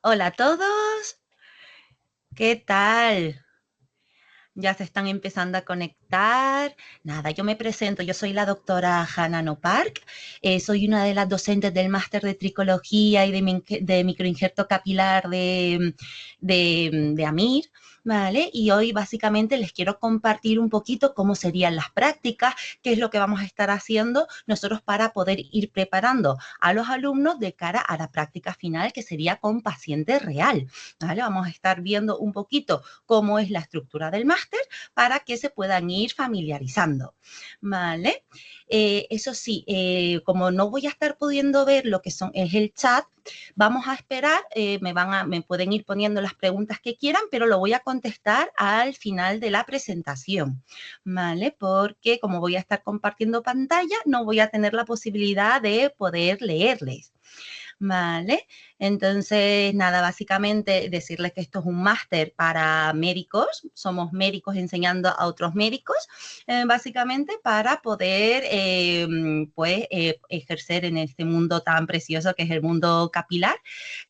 Hola a todos, ¿qué tal? Ya se están empezando a conectar. Nada, yo me presento, yo soy la doctora Hanano Park, soy una de las docentes del máster de tricología y de microinjerto capilar de AMIR, ¿vale? Y hoy básicamente les quiero compartir un poquito cómo serían las prácticas, qué es lo que vamos a estar haciendo nosotros para poder ir preparando a los alumnos de cara a la práctica final, que sería con paciente real, ¿vale? Vamos a estar viendo un poquito cómo es la estructura del máster para que se puedan ir familiarizando, ¿vale? Eso sí, como no voy a estar pudiendo ver lo que es el chat, vamos a esperar, me pueden ir poniendo las preguntas que quieran, pero lo voy a contestar al final de la presentación, ¿vale? Porque como voy a estar compartiendo pantalla, no voy a tener la posibilidad de poder leerles. Vale, entonces nada, básicamente decirles que esto es un máster para médicos, somos médicos enseñando a otros médicos, básicamente para poder pues ejercer en este mundo tan precioso que es el mundo capilar,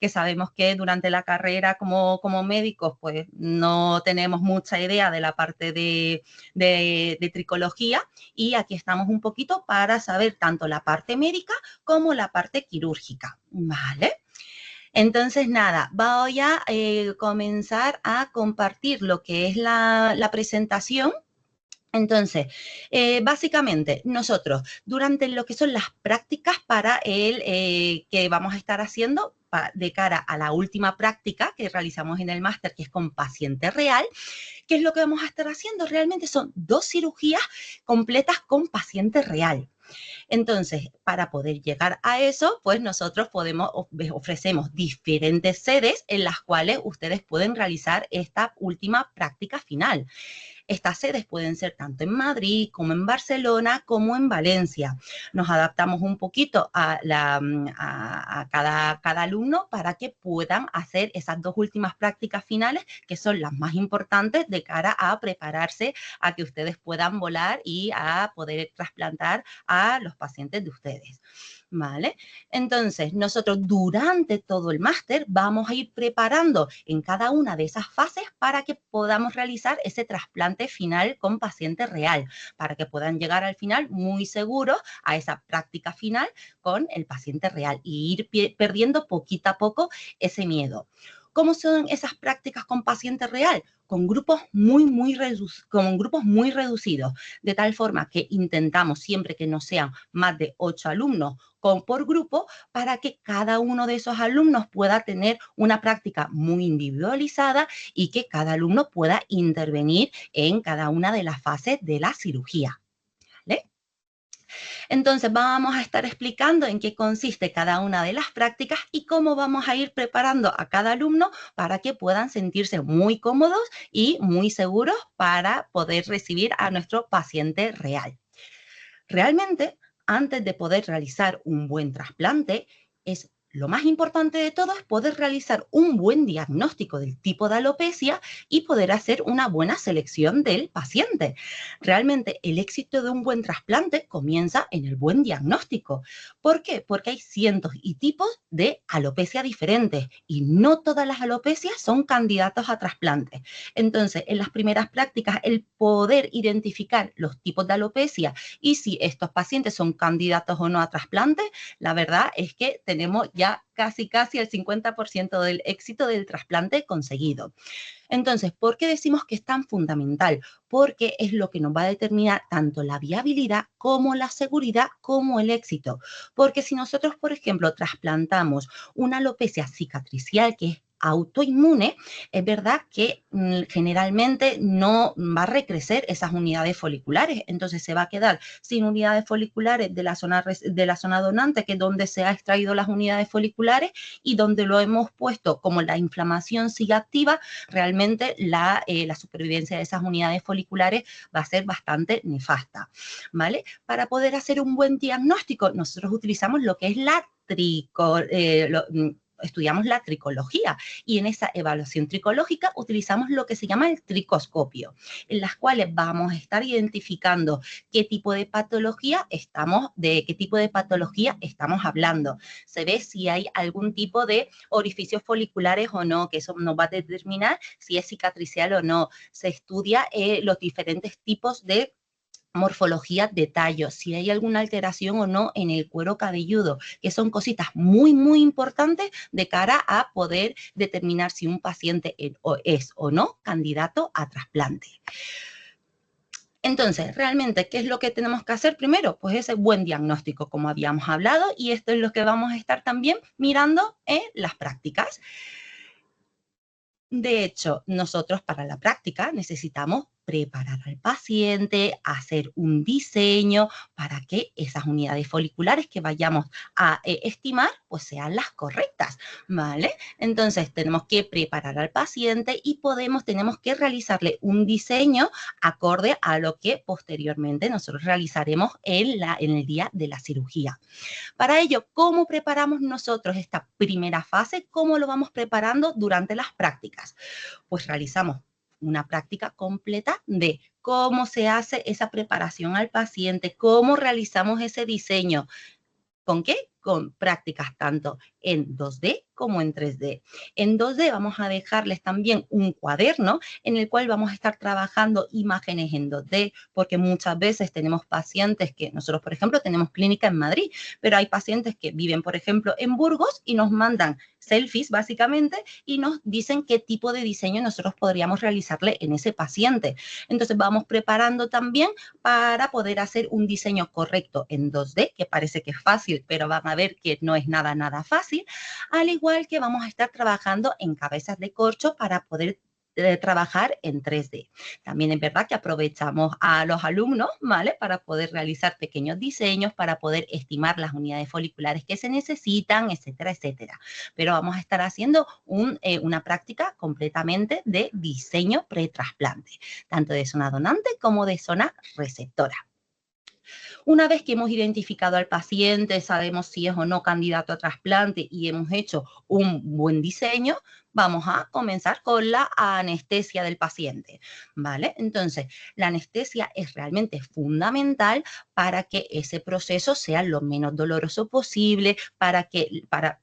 que sabemos que durante la carrera como médicos pues no tenemos mucha idea de la parte de tricología, y aquí estamos un poquito para saber tanto la parte médica como la parte quirúrgica, ¿vale? Entonces, nada, voy a comenzar a compartir lo que es la presentación. Entonces, básicamente, nosotros, durante lo que son las prácticas para el que vamos a estar haciendo de cara a la última práctica que realizamos en el máster, que es con paciente real, ¿qué es lo que vamos a estar haciendo? Realmente son 2 cirugías completas con paciente real. Entonces, para poder llegar a eso, pues nosotros ofrecemos diferentes sedes en las cuales ustedes pueden realizar esta última práctica final. Estas sedes pueden ser tanto en Madrid como en Barcelona como en Valencia. Nos adaptamos un poquito a cada alumno para que puedan hacer esas 2 últimas prácticas finales, que son las más importantes de cara a prepararse a que ustedes puedan volar y a poder trasplantar a los pacientes de ustedes, ¿vale? Entonces, nosotros durante todo el máster vamos a ir preparando en cada una de esas fases para que podamos realizar ese trasplante final con paciente real, para que puedan llegar al final muy seguros a esa práctica final con el paciente real y ir perdiendo poquito a poco ese miedo. ¿Cómo son esas prácticas con paciente real? Con grupos muy reducidos, de tal forma que intentamos siempre que no sean más de 8 alumnos por grupo, para que cada uno de esos alumnos pueda tener una práctica muy individualizada y que cada alumno pueda intervenir en cada una de las fases de la cirugía, ¿vale? Entonces vamos a estar explicando en qué consiste cada una de las prácticas y cómo vamos a ir preparando a cada alumno para que puedan sentirse muy cómodos y muy seguros para poder recibir a nuestro paciente real. Realmente, antes de poder realizar un buen trasplante, lo más importante de todo es poder realizar un buen diagnóstico del tipo de alopecia y poder hacer una buena selección del paciente. Realmente el éxito de un buen trasplante comienza en el buen diagnóstico. ¿Por qué? Porque hay cientos y tipos de alopecia diferentes y no todas las alopecias son candidatos a trasplante. Entonces, en las primeras prácticas, el poder identificar los tipos de alopecia y si estos pacientes son candidatos o no a trasplante, la verdad es que tenemos ya casi el 50% del éxito del trasplante conseguido. Entonces, ¿por qué decimos que es tan fundamental? Porque es lo que nos va a determinar tanto la viabilidad como la seguridad como el éxito. Porque si nosotros, por ejemplo, trasplantamos una alopecia cicatricial que es autoinmune, es verdad que generalmente no va a recrecer esas unidades foliculares, entonces se va a quedar sin unidades foliculares de la zona donante, que es donde se ha extraído las unidades foliculares, y donde lo hemos puesto como la inflamación sigue activa, realmente la supervivencia de esas unidades foliculares va a ser bastante nefasta, ¿vale? Para poder hacer un buen diagnóstico, nosotros utilizamos lo que es la estudiamos la tricología y en esa evaluación tricológica utilizamos lo que se llama el tricoscopio, en las cuales vamos a estar identificando qué tipo de patología de qué tipo de patología estamos hablando. Se ve si hay algún tipo de orificios foliculares o no, que eso nos va a determinar si es cicatricial o no. Se estudia los diferentes tipos de morfología de tallo, si hay alguna alteración o no en el cuero cabelludo, que son cositas muy, muy importantes de cara a poder determinar si un paciente es o no candidato a trasplante. Entonces, realmente, ¿qué es lo que tenemos que hacer primero? Pues ese buen diagnóstico, como habíamos hablado, y esto es lo que vamos a estar también mirando en las prácticas. De hecho, nosotros para la práctica necesitamos preparar al paciente, hacer un diseño para que esas unidades foliculares que vayamos a estimar, pues sean las correctas, ¿vale? Entonces, tenemos que preparar al paciente y tenemos que realizarle un diseño acorde a lo que posteriormente nosotros realizaremos en el día de la cirugía. Para ello, ¿cómo preparamos nosotros esta primera fase? ¿Cómo lo vamos preparando durante las prácticas? Pues realizamos una práctica completa de cómo se hace esa preparación al paciente, cómo realizamos ese diseño. ¿Con qué? Con prácticas tanto en 2D como en 3D. En 2D vamos a dejarles también un cuaderno en el cual vamos a estar trabajando imágenes en 2D, porque muchas veces tenemos pacientes que nosotros, por ejemplo, tenemos clínica en Madrid, pero hay pacientes que viven, por ejemplo, en Burgos y nos mandan selfies, básicamente, y nos dicen qué tipo de diseño nosotros podríamos realizarle en ese paciente. Entonces, vamos preparando también para poder hacer un diseño correcto en 2D, que parece que es fácil, pero van a ver que no es nada fácil, al igual que vamos a estar trabajando en cabezas de corcho para poder trabajar en 3D. También es verdad que aprovechamos a los alumnos, ¿vale? Para poder realizar pequeños diseños, para poder estimar las unidades foliculares que se necesitan, etcétera, etcétera. Pero vamos a estar haciendo una práctica completamente de diseño pretrasplante, tanto de zona donante como de zona receptora. Una vez que hemos identificado al paciente, sabemos si es o no candidato a trasplante y hemos hecho un buen diseño, vamos a comenzar con la anestesia del paciente, ¿vale? Entonces, la anestesia es realmente fundamental para que ese proceso sea lo menos doloroso posible, para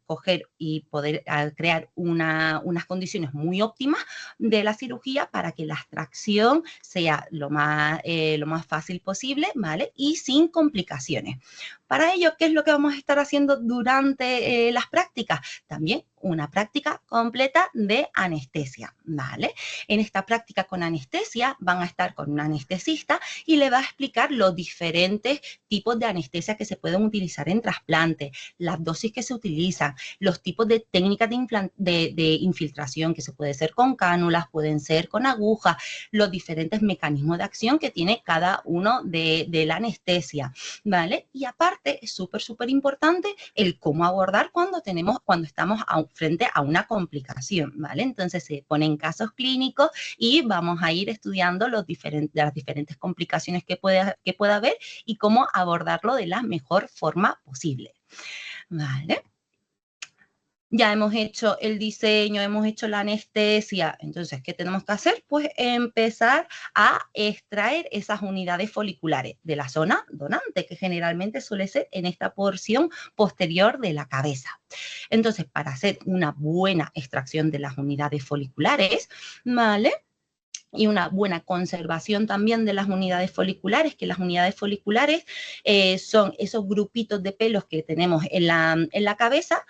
coger y poder crear unas condiciones muy óptimas de la cirugía para que la extracción sea lo más fácil posible, ¿vale? Y sin complicaciones. Para ello, ¿qué es lo que vamos a estar haciendo durante las prácticas? También una práctica completa de anestesia, ¿vale? En esta práctica con anestesia van a estar con un anestesista y le va a explicar los diferentes tipos de anestesia que se pueden utilizar en trasplante, las dosis que se utilizan, los tipos de técnicas de infiltración que se puede hacer con cánulas, pueden ser con agujas, los diferentes mecanismos de acción que tiene cada uno de la anestesia, ¿vale? Y aparte es súper importante el cómo abordar cuando estamos frente a una complicación, ¿vale? Entonces se ponen casos clínicos y vamos a ir estudiando las diferentes complicaciones que pueda haber y cómo abordarlo de la mejor forma posible, ¿vale? Ya hemos hecho el diseño, hemos hecho la anestesia. Entonces, ¿qué tenemos que hacer? Pues empezar a extraer esas unidades foliculares de la zona donante, que generalmente suele ser en esta porción posterior de la cabeza. Entonces, para hacer una buena extracción de las unidades foliculares, ¿vale? Y una buena conservación también de las unidades foliculares, que las unidades foliculares son esos grupitos de pelos que tenemos en la cabeza,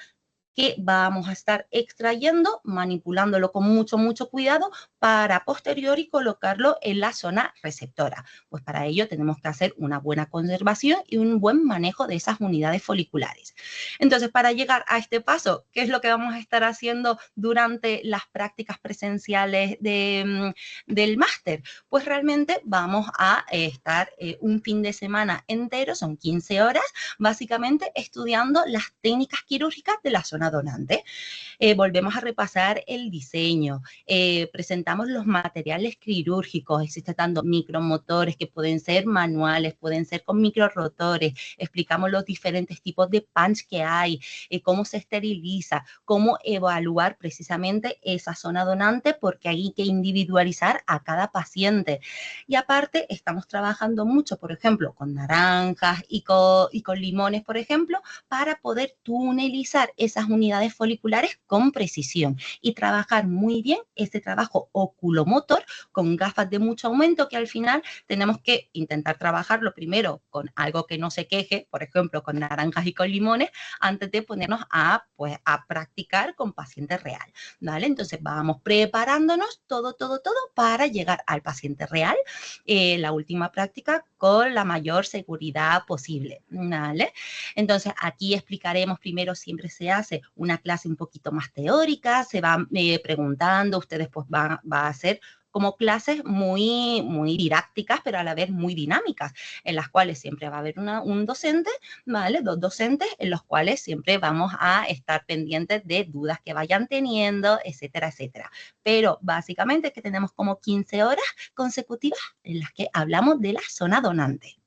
que vamos a estar extrayendo, manipulándolo con mucho cuidado para posteriori colocarlo en la zona receptora. Pues para ello tenemos que hacer una buena conservación y un buen manejo de esas unidades foliculares. Entonces, para llegar a este paso, ¿qué es lo que vamos a estar haciendo durante las prácticas presenciales del máster? Pues realmente vamos a estar un fin de semana entero, son 15 horas, básicamente estudiando las técnicas quirúrgicas de la zona zona donante. Volvemos a repasar el diseño, presentamos los materiales quirúrgicos, existen tanto micromotores que pueden ser manuales, pueden ser con microrotores, explicamos los diferentes tipos de punch que hay, cómo se esteriliza, cómo evaluar precisamente esa zona donante, porque hay que individualizar a cada paciente. Y aparte estamos trabajando mucho, por ejemplo, con naranjas y con limones, por ejemplo, para poder tunelizar esas unidades foliculares con precisión y trabajar muy bien ese trabajo oculomotor con gafas de mucho aumento, que al final tenemos que intentar trabajarlo primero con algo que no se queje, por ejemplo, con naranjas y con limones, antes de ponernos pues, a practicar con paciente real, ¿vale? Entonces vamos preparándonos todo para llegar al paciente real, la última práctica con la mayor seguridad posible, ¿vale? Entonces aquí explicaremos primero, siempre se hace una clase un poquito más teórica, se van preguntando, ustedes pues va a hacer como clases muy didácticas, pero a la vez muy dinámicas, en las cuales siempre va a haber un docente, ¿vale? Dos docentes, en los cuales siempre vamos a estar pendientes de dudas que vayan teniendo, etcétera, etcétera. Pero básicamente que tenemos como 15 horas consecutivas en las que hablamos de la zona donante,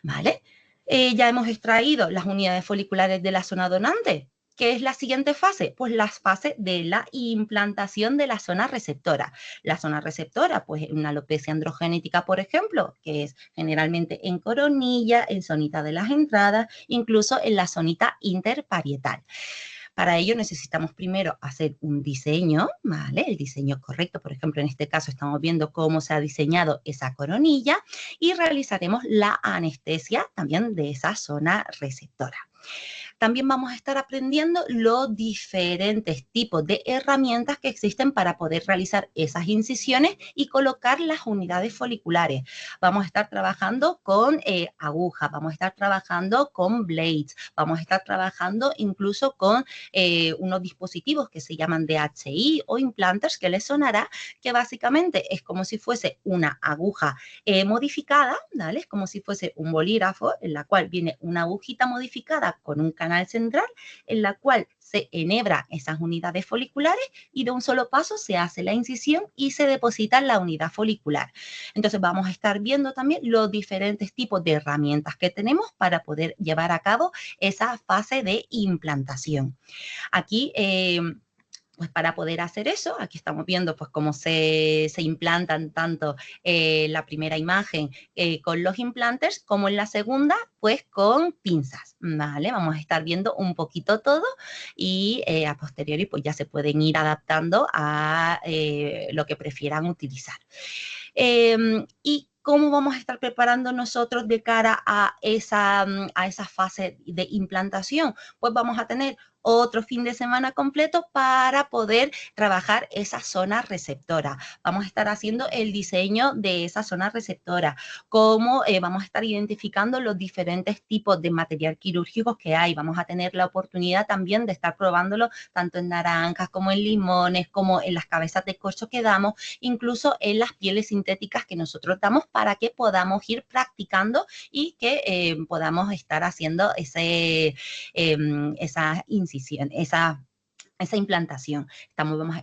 ¿vale? Ya hemos extraído las unidades foliculares de la zona donante. ¿Qué es la siguiente fase? Pues la fase de la implantación de la zona receptora. La zona receptora, pues una alopecia androgenética, por ejemplo, que es generalmente en coronilla, en zonita de las entradas, incluso en la zonita interparietal. Para ello necesitamos primero hacer un diseño, ¿vale? El diseño correcto, por ejemplo, en este caso estamos viendo cómo se ha diseñado esa coronilla y realizaremos la anestesia también de esa zona receptora. También vamos a estar aprendiendo los diferentes tipos de herramientas que existen para poder realizar esas incisiones y colocar las unidades foliculares. Vamos a estar trabajando con agujas, vamos a estar trabajando con blades, vamos a estar trabajando incluso con unos dispositivos que se llaman DHI o implanters, que les sonará, que básicamente es como si fuese una aguja modificada, ¿vale? Es como si fuese un bolígrafo en la cual viene una agujita modificada con un canal central en la cual se enhebran esas unidades foliculares y de un solo paso se hace la incisión y se deposita la unidad folicular. Entonces vamos a estar viendo también los diferentes tipos de herramientas que tenemos para poder llevar a cabo esa fase de implantación. Aquí pues para poder hacer eso, aquí estamos viendo pues cómo se implantan tanto la primera imagen con los implanters como en la segunda pues con pinzas, ¿vale? Vamos a estar viendo un poquito todo y a posteriori pues ya se pueden ir adaptando a lo que prefieran utilizar. Y ¿cómo vamos a estar preparando nosotros de cara a esa fase de implantación? Pues vamos a tener otro fin de semana completo para poder trabajar esa zona receptora. Vamos a estar haciendo el diseño de esa zona receptora, cómo vamos a estar identificando los diferentes tipos de material quirúrgico que hay. Vamos a tener la oportunidad también de estar probándolo tanto en naranjas como en limones, como en las cabezas de corcho que damos, incluso en las pieles sintéticas que nosotros damos para que podamos ir practicando y que podamos estar haciendo esa incisión, esa implantación.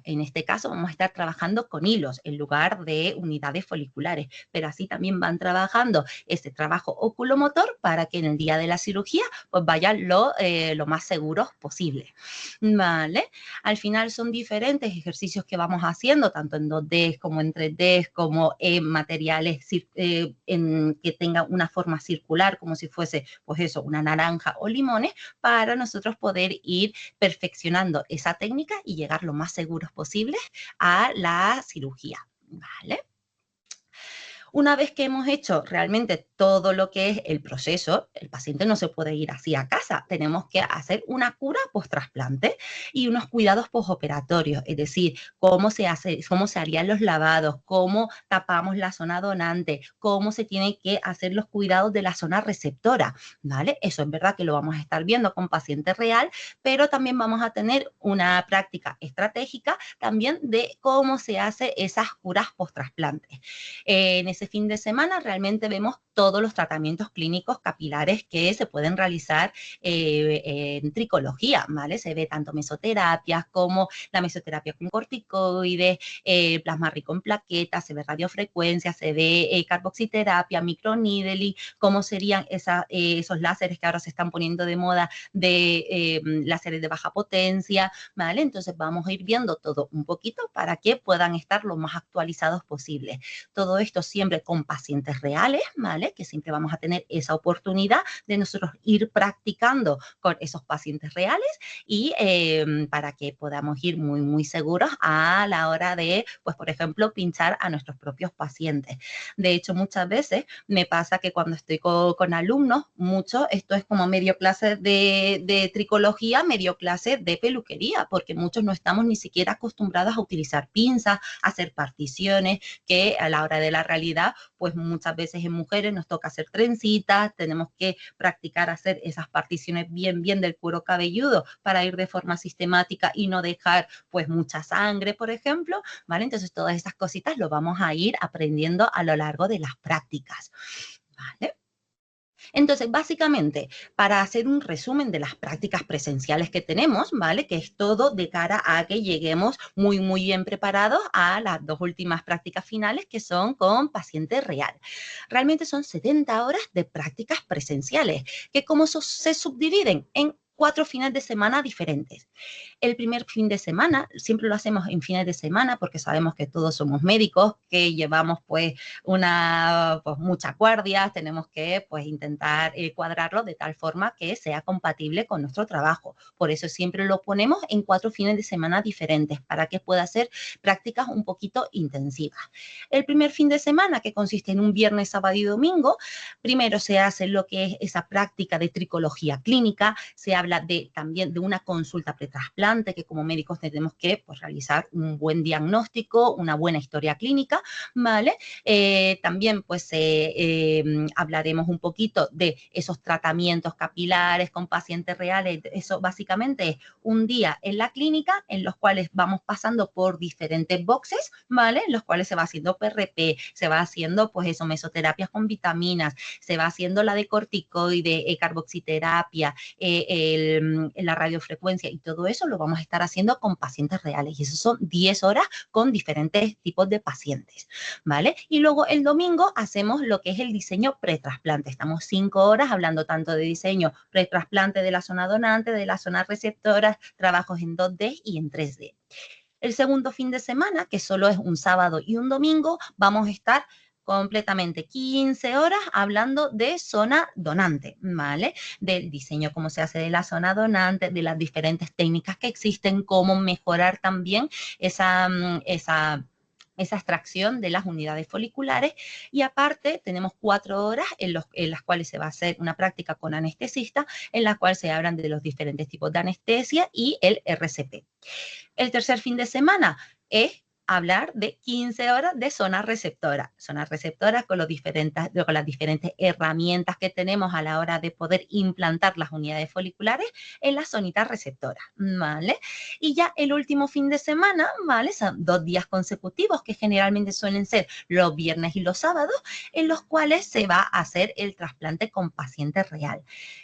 En este caso vamos a estar trabajando con hilos en lugar de unidades foliculares, pero así también van trabajando ese trabajo oculomotor para que en el día de la cirugía pues vayan lo más seguros posible, ¿vale? Al final son diferentes ejercicios que vamos haciendo, tanto en 2D como en 3D, como en materiales que tengan una forma circular, como si fuese, pues eso, una naranja o limones, para nosotros poder ir perfeccionando esa técnica y llegar lo más seguros posibles a la cirugía, ¿vale? Una vez que hemos hecho realmente todo lo que es el proceso, el paciente no se puede ir así a casa. Tenemos que hacer una cura post-trasplante y unos cuidados postoperatorios, es decir, cómo se harían los lavados, cómo tapamos la zona donante, cómo se tienen que hacer los cuidados de la zona receptora, ¿vale? Eso es verdad que lo vamos a estar viendo con paciente real, pero también vamos a tener una práctica estratégica también de cómo se hace esas curas post-trasplante. En ese ese fin de semana realmente vemos todos los tratamientos clínicos capilares que se pueden realizar en tricología, ¿vale? Se ve tanto mesoterapias como la mesoterapia con corticoides, plasma rico en plaquetas, se ve radiofrecuencia, se ve carboxiterapia, microneedling, cómo serían esos láseres que ahora se están poniendo de moda de láseres de baja potencia, ¿vale? Entonces vamos a ir viendo todo un poquito para que puedan estar lo más actualizados posible. Todo esto siempre con pacientes reales, ¿vale? Que siempre vamos a tener esa oportunidad de nosotros ir practicando con esos pacientes reales y para que podamos ir muy, muy seguros a la hora de, pues, por ejemplo, pinchar a nuestros propios pacientes. De hecho, muchas veces me pasa que cuando estoy con alumnos, mucho, esto es como medio clase de tricología, medio clase de peluquería, porque muchos no estamos ni siquiera acostumbrados a utilizar pinzas, a hacer particiones, que a la hora de la realidad, pues muchas veces en mujeres nos toca hacer trencitas, tenemos que practicar hacer esas particiones bien, bien del cuero cabelludo para ir de forma sistemática y no dejar pues mucha sangre, por ejemplo, ¿vale? Entonces todas esas cositas lo vamos a ir aprendiendo a lo largo de las prácticas, ¿vale? Entonces, básicamente, para hacer un resumen de las prácticas presenciales que tenemos, ¿vale? Que es todo de cara a que lleguemos muy, muy bien preparados a las dos últimas prácticas finales, que son con paciente real. Realmente son 70 horas de prácticas presenciales, que como se subdividen en 4 fines de semana diferentes. El primer fin de semana, siempre lo hacemos en fines de semana porque sabemos que todos somos médicos, que llevamos pues muchas guardias, tenemos que pues intentar cuadrarlo de tal forma que sea compatible con nuestro trabajo. Por eso siempre lo ponemos en 4 fines de semana diferentes para que pueda ser prácticas un poquito intensivas. El primer fin de semana, que consiste en un viernes, sábado y domingo, primero se hace lo que es esa práctica de tricología clínica, se habla también de una consulta pretrasplante, que como médicos tenemos que pues, realizar un buen diagnóstico, una buena historia clínica, ¿vale? También pues hablaremos un poquito de esos tratamientos capilares con pacientes reales. Eso básicamente es un día en la clínica en los cuales vamos pasando por diferentes boxes, ¿vale? En los cuales se va haciendo PRP, se va haciendo pues eso, mesoterapias con vitaminas, se va haciendo la de corticoide, carboxiterapia, la radiofrecuencia y todo eso lo vamos a estar haciendo con pacientes reales y eso son 10 horas con diferentes tipos de pacientes, ¿vale? Y luego el domingo hacemos lo que es el diseño pretrasplante. Estamos 5 horas hablando tanto de diseño pretrasplante de la zona donante, de la zona receptora, trabajos en 2D y en 3D. El segundo fin de semana, que solo es un sábado y un domingo, vamos a estar completamente 15 horas hablando de zona donante, ¿vale? Del diseño, cómo se hace de la zona donante, de las diferentes técnicas que existen, cómo mejorar también esa extracción de las unidades foliculares y aparte tenemos 4 horas en las cuales se va a hacer una práctica con anestesista en la cual se hablan de los diferentes tipos de anestesia y el RCP. El tercer fin de semana es hablar de 15 horas de zona receptora con las diferentes herramientas que tenemos a la hora de poder implantar las unidades foliculares en la zonita receptora, ¿vale? Y ya el último fin de semana, ¿vale? Son 2 días consecutivos que generalmente suelen ser los viernes y los sábados, en los cuales se va a hacer el trasplante con paciente real.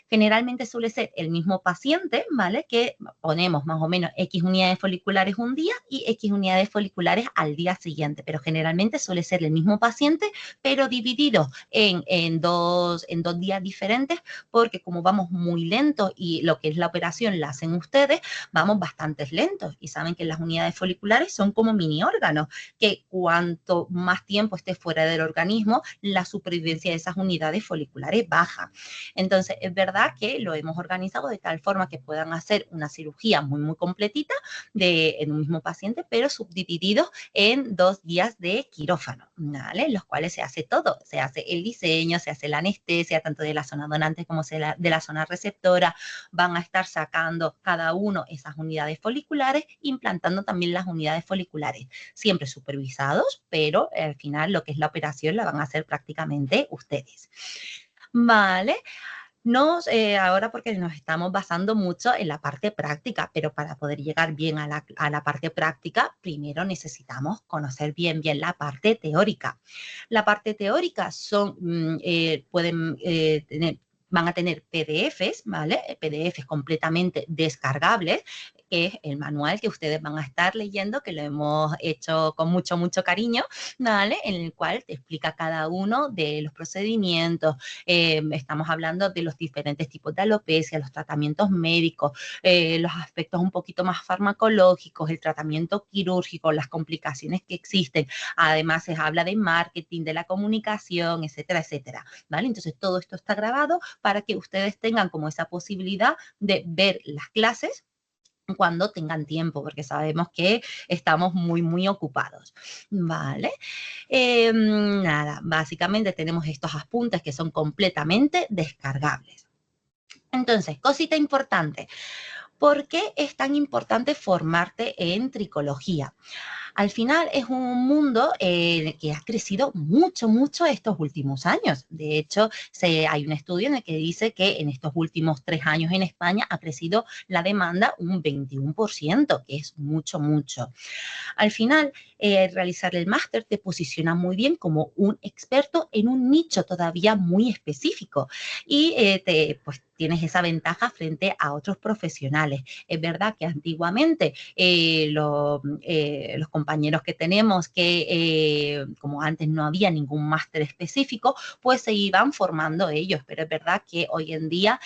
Generalmente suele ser el mismo paciente, ¿vale? Que ponemos más o menos X unidades foliculares un día y X unidades foliculares al día siguiente, pero generalmente suele ser el mismo paciente, pero dividido en dos días diferentes, porque como vamos muy lentos y lo que es la operación la hacen ustedes, vamos bastante lentos y saben que las unidades foliculares son como mini órganos, que cuanto más tiempo esté fuera del organismo, la supervivencia de esas unidades foliculares baja. Entonces, es verdad que lo hemos organizado de tal forma que puedan hacer una cirugía muy, muy completita en un mismo paciente, pero subdivididos en 2 días de quirófano, ¿vale? En los cuales se hace todo, se hace el diseño, se hace la anestesia, tanto de la zona donante como de la zona receptora, van a estar sacando cada uno esas unidades foliculares, implantando también las unidades foliculares, siempre supervisados, pero al final lo que es la operación la van a hacer prácticamente ustedes. Vale, Ahora porque nos estamos basando mucho en la parte práctica, pero para poder llegar bien a la parte práctica, primero necesitamos conocer bien la parte teórica. La parte teórica pueden van a tener PDFs, ¿vale? PDFs completamente descargables, que es el manual que ustedes van a estar leyendo, que lo hemos hecho con mucho cariño, ¿vale? En el cual te explica cada uno de los procedimientos. Estamos hablando de los diferentes tipos de alopecia, los tratamientos médicos, los aspectos un poquito más farmacológicos, el tratamiento quirúrgico, las complicaciones que existen. Además, se habla de marketing, de la comunicación, etcétera, etcétera, ¿vale? Entonces, todo esto está grabado para que ustedes tengan como esa posibilidad de ver las clases cuando tengan tiempo, porque sabemos que estamos muy ocupados, ¿vale? Nada, básicamente tenemos estos apuntes que son completamente descargables. Entonces, cosita importante, ¿por qué es tan importante formarte en tricología? Al final es un mundo que ha crecido mucho estos últimos años. De hecho, hay un estudio en el que dice que en estos últimos 3 años en España ha crecido la demanda un 21%, que es mucho. Al final, realizar el máster te posiciona muy bien como un experto en un nicho todavía muy específico y pues tienes esa ventaja frente a otros profesionales. Es verdad que antiguamente los compañeros que tenemos que, como antes no había ningún máster específico, pues se iban formando ellos, pero es verdad que hoy en día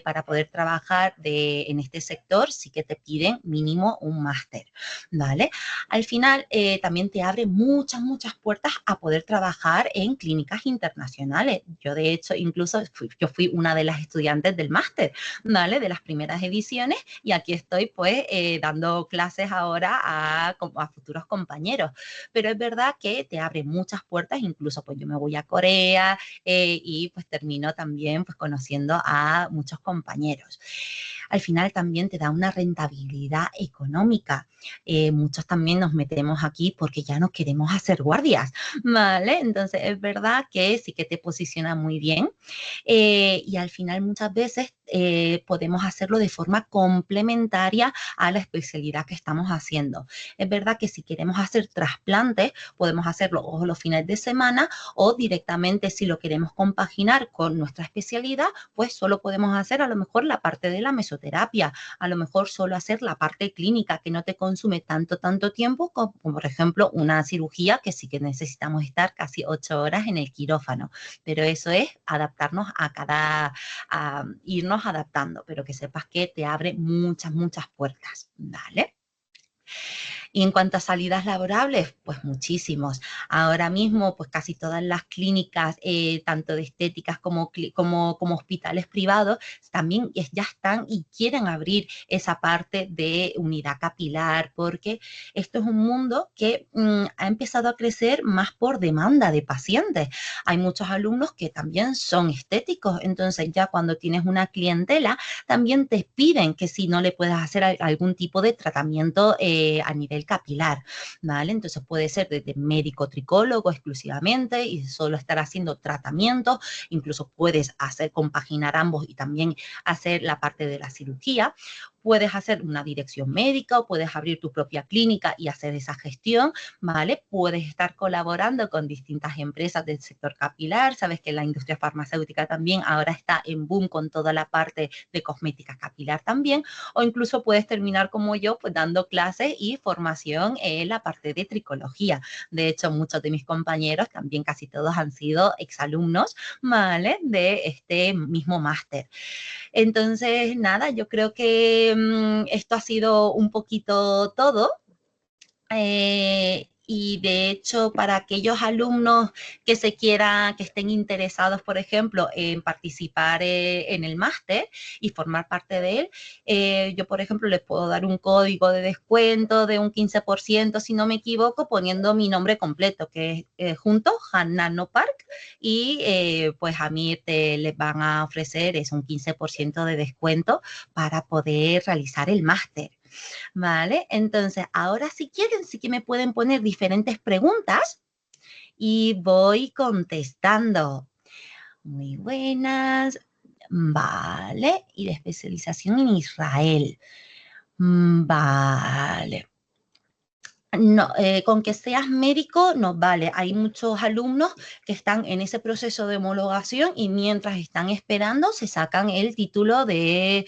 para poder trabajar en este sector sí que te piden mínimo un máster, ¿vale? Al final también te abre muchas puertas a poder trabajar en clínicas internacionales. Yo de hecho incluso yo fui una de las estudiantes del máster, ¿vale? De las primeras ediciones y aquí estoy pues dando clases ahora a futuros compañeros. Pero es verdad que te abre muchas puertas, incluso pues yo me voy a Corea y pues termino también pues conociendo a muchos compañeros. Al final también te da una rentabilidad económica. Muchos también nos metemos aquí porque ya no queremos hacer guardias, ¿vale? Entonces es verdad que sí que te posiciona muy bien y al final muchas veces podemos hacerlo de forma complementaria a la especialidad que estamos haciendo. Es verdad que si queremos hacer trasplantes, podemos hacerlo o los fines de semana o directamente si lo queremos compaginar con nuestra especialidad, pues solo podemos hacer a lo mejor la parte de la mesoterapia, a lo mejor solo hacer la parte clínica que no te consume tanto tiempo como por ejemplo una cirugía que sí que necesitamos estar casi 8 horas en el quirófano, pero eso es adaptarnos a irnos adaptando, pero que sepas que te abre muchas puertas, ¿vale? Y en cuanto a salidas laborables, pues muchísimos. Ahora mismo, pues casi todas las clínicas, tanto de estéticas como hospitales privados, también ya están y quieren abrir esa parte de unidad capilar, porque esto es un mundo que ha empezado a crecer más por demanda de pacientes. Hay muchos alumnos que también son estéticos, entonces ya cuando tienes una clientela, también te piden que si no le puedes hacer algún tipo de tratamiento a nivel capilar, ¿vale? Entonces puede ser desde médico tricólogo exclusivamente y solo estar haciendo tratamientos, incluso puedes compaginar ambos y también hacer la parte de la cirugía. Puedes hacer una dirección médica o puedes abrir tu propia clínica y hacer esa gestión, ¿vale? Puedes estar colaborando con distintas empresas del sector capilar. Sabes que la industria farmacéutica también ahora está en boom con toda la parte de cosmética capilar también, o incluso puedes terminar como yo, pues dando clases y formación en la parte de tricología. De hecho, muchos de mis compañeros, también casi todos han sido exalumnos, ¿vale? De este mismo máster. Entonces, nada, yo creo que esto ha sido un poquito todo. Y de hecho, para aquellos alumnos que estén interesados, por ejemplo, en participar en el máster y formar parte de él, yo, por ejemplo, les puedo dar un código de descuento de un 15%, si no me equivoco, poniendo mi nombre completo, que es junto, Hanano Park, y pues a mí les van a ofrecer un 15% de descuento para poder realizar el máster. ¿Vale? Entonces, ahora si quieren, sí que me pueden poner diferentes preguntas y voy contestando. Muy buenas. Vale, y de especialización en Israel. Vale. No, con que seas médico nos vale. Hay muchos alumnos que están en ese proceso de homologación y mientras están esperando se sacan el título de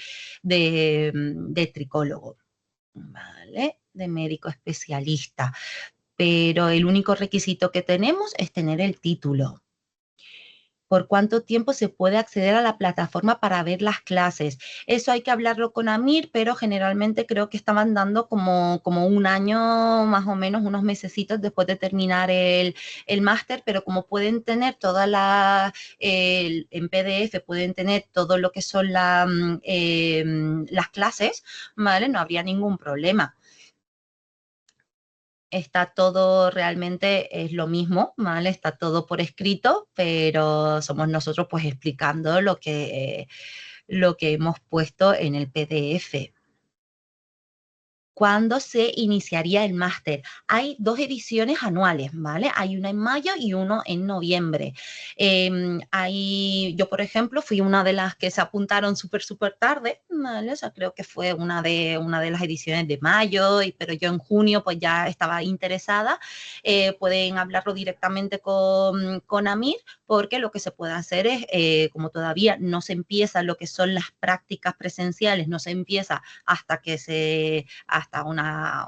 tricólogo, ¿vale? De médico especialista. Pero el único requisito que tenemos es tener el título. ¿Por cuánto tiempo se puede acceder a la plataforma para ver las clases? Eso hay que hablarlo con Amir, pero generalmente creo que estaban dando como un año, más o menos, unos mesecitos después de terminar el máster, pero como pueden tener toda en PDF, pueden tener todo lo que son las clases, ¿vale? No habría ningún problema. Está todo realmente es lo mismo, ¿vale? Está todo por escrito, pero somos nosotros pues explicando lo que hemos puesto en el PDF. ¿Cuándo se iniciaría el máster? Hay dos ediciones anuales, ¿vale? Hay una en mayo y uno en noviembre. Yo, por ejemplo, fui una de las que se apuntaron súper tarde, ¿vale? O sea, creo que fue una de las ediciones de mayo, pero yo en junio pues ya estaba interesada. Pueden hablarlo directamente con Amir, porque lo que se puede hacer es, como todavía no se empieza lo que son las prácticas presenciales, no se empieza hasta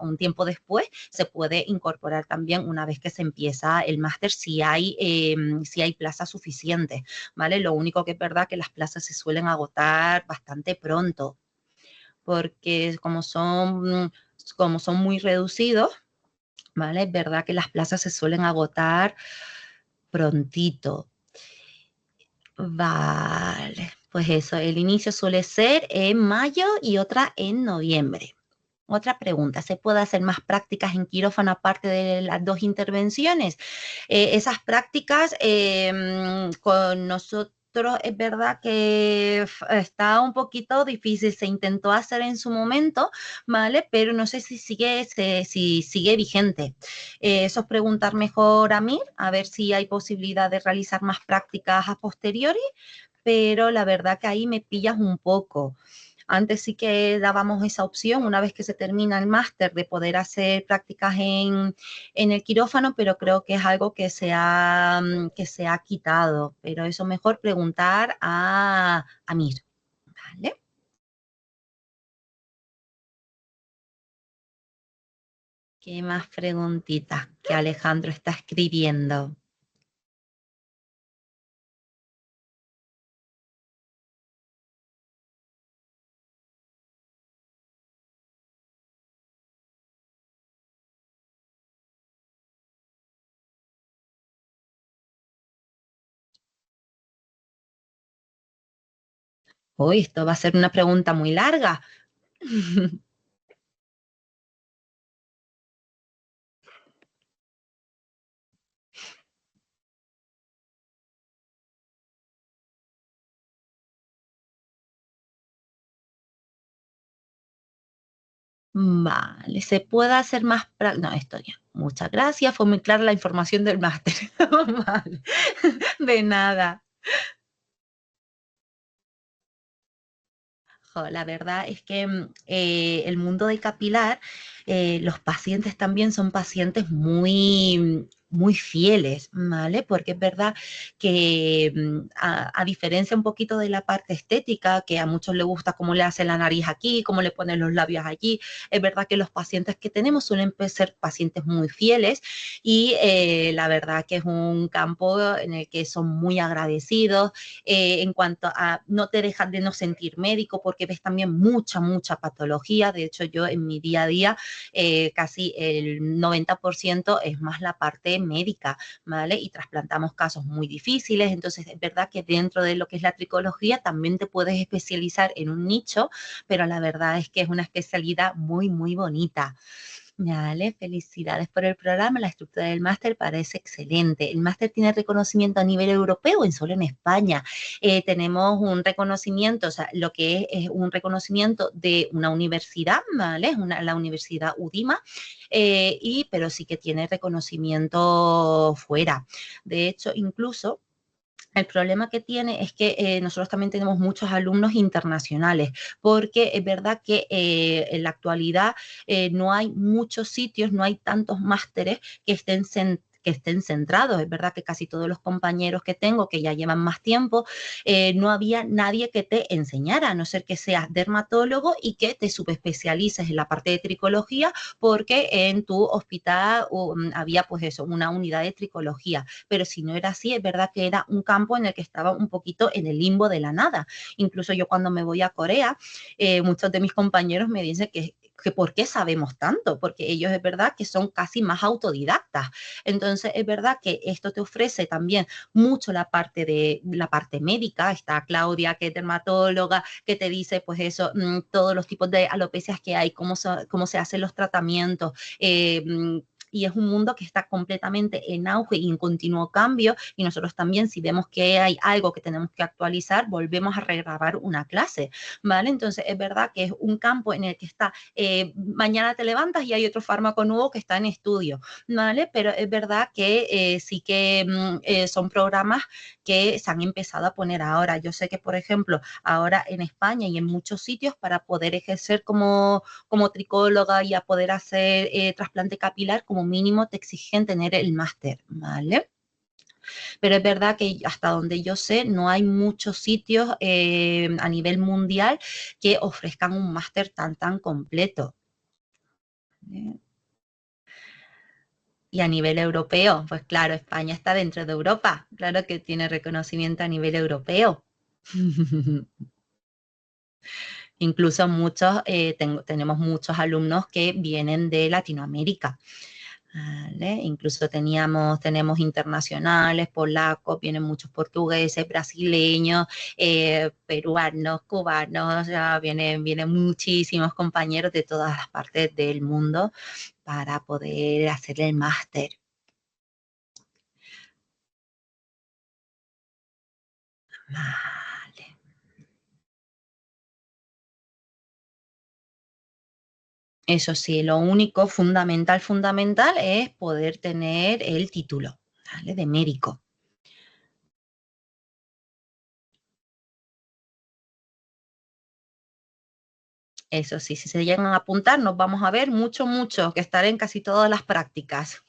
un tiempo después, se puede incorporar también una vez que se empieza el máster si hay plazas suficientes, ¿vale? Lo único que es verdad que las plazas se suelen agotar bastante pronto, porque como son muy reducidos, ¿vale? Es verdad que las plazas se suelen agotar prontito. Vale, pues eso, el inicio suele ser en mayo y otra en noviembre. Otra pregunta, ¿se puede hacer más prácticas en quirófano aparte de las dos intervenciones? Esas prácticas con nosotros es verdad que está un poquito difícil, se intentó hacer en su momento, ¿vale? Pero no sé si sigue vigente. Eso es preguntar mejor a mí, a ver si hay posibilidad de realizar más prácticas a posteriori, pero la verdad que ahí me pillas un poco. Antes sí que dábamos esa opción una vez que se termina el máster de poder hacer prácticas en el quirófano, pero creo que es algo que se ha quitado. Pero eso mejor preguntar a Mir, ¿vale? ¿Qué más preguntitas que Alejandro está escribiendo? Uy, esto va a ser una pregunta muy larga. Vale, ¿se puede hacer más No, esto ya. Muchas gracias, fue muy clara la información del máster. Vale, de nada. La verdad es que el mundo de capilar, los pacientes también son pacientes muy fieles, ¿vale? Porque es verdad que a diferencia un poquito de la parte estética, que a muchos les gusta cómo le hace la nariz aquí, cómo le ponen los labios allí, es verdad que los pacientes que tenemos suelen ser pacientes muy fieles y la verdad que es un campo en el que son muy agradecidos en cuanto a no te dejas de no sentir médico porque ves también mucha patología. De hecho, yo en mi día a día casi el 90% es más la parte médica, ¿vale? Y trasplantamos casos muy difíciles. Entonces, es verdad que dentro de lo que es la tricología también te puedes especializar en un nicho, pero la verdad es que es una especialidad muy bonita. Vale, felicidades por el programa. La estructura del máster parece excelente. El máster tiene reconocimiento a nivel europeo o solo en España. Tenemos un reconocimiento, o sea, lo que es un reconocimiento de una universidad, ¿vale? Es la Universidad UDIMA, pero sí que tiene reconocimiento fuera. De hecho, incluso El problema que tiene es que nosotros también tenemos muchos alumnos internacionales, porque es verdad que en la actualidad no hay muchos sitios, no hay tantos másteres que estén centrados. Es verdad que casi todos los compañeros que tengo, que ya llevan más tiempo, no había nadie que te enseñara, a no ser que seas dermatólogo y que te subespecialices en la parte de tricología, porque en tu hospital había pues eso, una unidad de tricología. Pero si no era así, es verdad que era un campo en el que estaba un poquito en el limbo de la nada. Incluso yo cuando me voy a Corea, muchos de mis compañeros me dicen que por qué sabemos tanto, porque ellos es verdad que son casi más autodidactas. Entonces es verdad que esto te ofrece también mucho la parte médica. Está Claudia, que es dermatóloga, que te dice pues eso, todos los tipos de alopecias que hay, cómo se hacen los tratamientos, y es un mundo que está completamente en auge y en continuo cambio, y nosotros también, si vemos que hay algo que tenemos que actualizar, volvemos a regrabar una clase, ¿vale? Entonces es verdad que es un campo en el que está, mañana te levantas y hay otro fármaco nuevo que está en estudio, ¿vale? Pero es verdad que sí que son programas que se han empezado a poner ahora. Yo sé que, por ejemplo, ahora en España y en muchos sitios, para poder ejercer como tricóloga y a poder hacer trasplante capilar, como mínimo te exigen tener el máster, ¿vale? Pero es verdad que hasta donde yo sé, no hay muchos sitios a nivel mundial que ofrezcan un máster tan completo. Y a nivel europeo, pues claro, España está dentro de Europa, claro que tiene reconocimiento a nivel europeo. Incluso tenemos muchos alumnos que vienen de Latinoamérica. ¿Vale? Incluso tenemos internacionales, polacos, vienen muchos portugueses, brasileños, peruanos, cubanos, ya vienen muchísimos compañeros de todas las partes del mundo para poder hacer el máster. Vale. Eso sí, lo único fundamental es poder tener el título, ¿vale? De médico. Eso sí, si se llegan a apuntar, nos vamos a ver mucho, que estaré en casi todas las prácticas.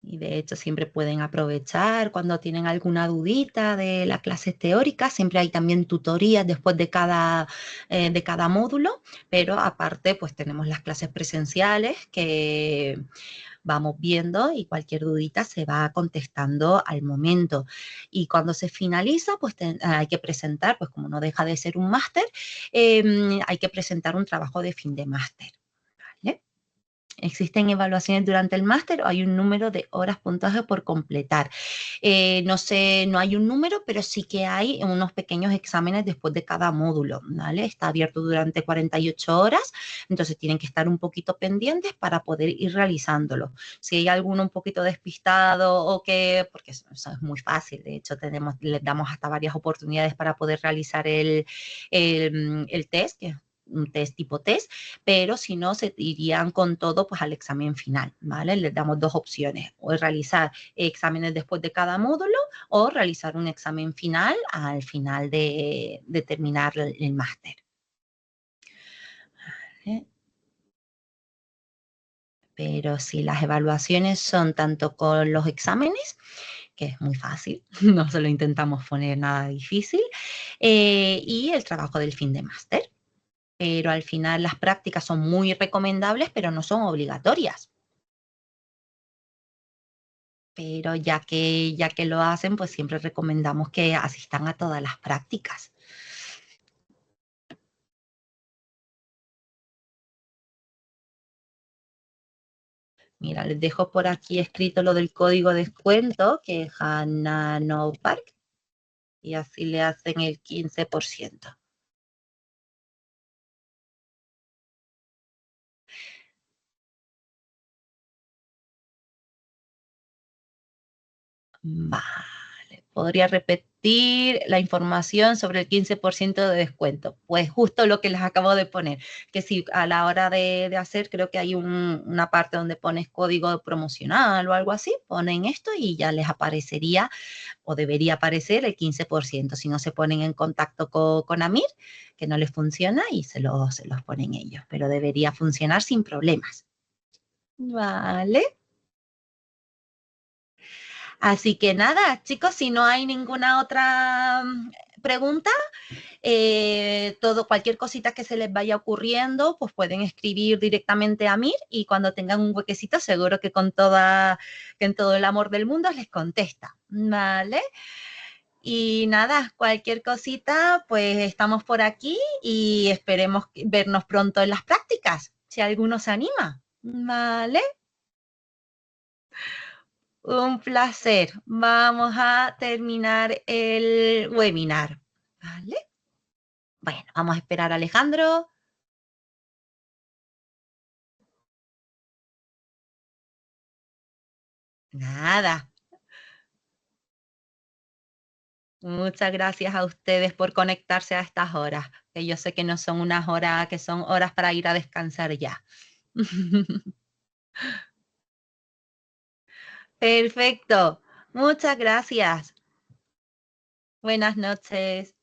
Y de hecho siempre pueden aprovechar cuando tienen alguna dudita de las clases teóricas. Siempre hay también tutorías después de cada módulo, pero aparte pues tenemos las clases presenciales que vamos viendo y cualquier dudita se va contestando al momento. Y cuando se finaliza, pues hay que presentar, pues como no deja de ser un máster, hay que presentar un trabajo de fin de máster. ¿Vale? ¿Existen evaluaciones durante el máster o hay un número de horas puntaje por completar? No sé, no hay un número, pero sí que hay unos pequeños exámenes después de cada módulo, ¿vale? Está abierto durante 48 horas, entonces tienen que estar un poquito pendientes para poder ir realizándolo. Si hay alguno un poquito despistado o que, porque eso es muy fácil, de hecho les damos hasta varias oportunidades para poder realizar el test, que es un test tipo test, pero si no, se irían con todo pues al examen final, ¿vale? Les damos dos opciones, o realizar exámenes después de cada módulo o realizar un examen final al final de terminar el máster. ¿Vale? Pero si las evaluaciones son tanto con los exámenes, que es muy fácil, no se lo intentamos poner nada difícil, y el trabajo del fin de máster. Pero al final las prácticas son muy recomendables, pero no son obligatorias. Pero ya que lo hacen, pues siempre recomendamos que asistan a todas las prácticas. Mira, les dejo por aquí escrito lo del código de descuento, que es Hanano Park, y así le hacen el 15%. Vale, podría repetir. compartir la información sobre el 15% de descuento. Pues justo lo que les acabo de poner, que si a la hora de hacer, creo que hay una parte donde pones código promocional o algo así, ponen esto y ya les aparecería o debería aparecer el 15%. Si no se ponen en contacto con Amir, que no les funciona y se los ponen ellos, pero debería funcionar sin problemas. Vale. Así que nada, chicos, si no hay ninguna otra pregunta, cualquier cosita que se les vaya ocurriendo, pues pueden escribir directamente a Mir y cuando tengan un huequecito, seguro que que en todo el amor del mundo les contesta, ¿vale? Y nada, cualquier cosita, pues estamos por aquí y esperemos vernos pronto en las prácticas, si alguno se anima, ¿vale? Un placer. Vamos a terminar el webinar, ¿vale? Bueno, vamos a esperar a Alejandro. Nada. Muchas gracias a ustedes por conectarse a estas horas, que yo sé que no son unas horas, que son horas para ir a descansar ya. Perfecto. Muchas gracias. Buenas noches.